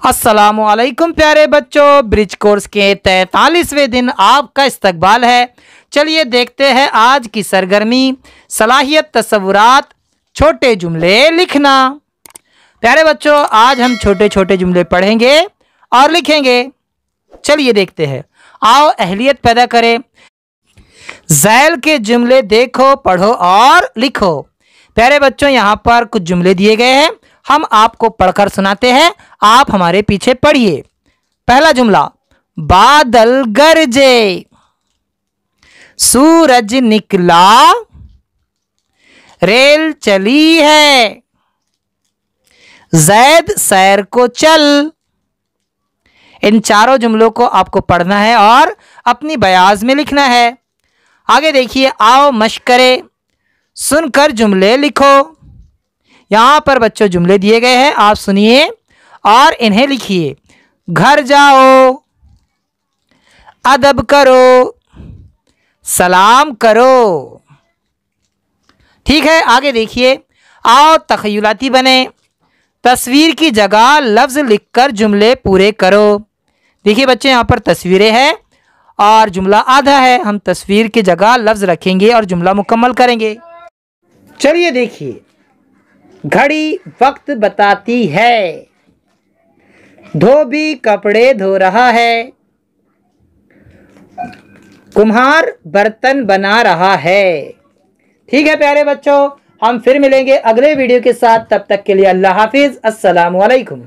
अस्सलामुअलैकुम प्यारे बच्चों, ब्रिज कोर्स के 43वें दिन आपका इस्तकबाल है। चलिए देखते हैं आज की सरगर्मी सलाहियत तसव्वुरात छोटे जुमले लिखना। प्यारे बच्चों, आज हम छोटे छोटे जुमले पढ़ेंगे और लिखेंगे। चलिए देखते हैं। आओ अहलियत पैदा करें। ज़ैल के जुमले देखो, पढ़ो और लिखो। प्यारे बच्चों, यहाँ पर कुछ जुमले दिए गए हैं, हम आपको पढ़कर सुनाते हैं, आप हमारे पीछे पढ़िए। पहला जुमला, बादल गरजे, सूरज निकला, रेल चली है, जैद सैर को चल। इन चारों जुमलों को आपको पढ़ना है और अपनी बयाज में लिखना है। आगे देखिए, आओ मश्क करें, सुनकर जुमले लिखो। यहां पर बच्चों जुमले दिए गए हैं, आप सुनिए और इन्हें लिखिए। घर जाओ, अदब करो, सलाम करो। ठीक है, आगे देखिए। आओ तखयलाती बने, तस्वीर की जगह लफ्ज लिखकर जुमले पूरे करो। देखिए बच्चे, यहाँ पर तस्वीरें हैं और जुमला आधा है, हम तस्वीर की जगह लफ्ज रखेंगे और जुमला मुकम्मल करेंगे। चलिए देखिए, घड़ी वक्त बताती है, धोबी कपड़े धो रहा है, कुम्हार बर्तन बना रहा है। ठीक है प्यारे बच्चों, हम फिर मिलेंगे अगले वीडियो के साथ। तब तक के लिए अल्लाह हाफिज, अस्सलामु अलैकुम।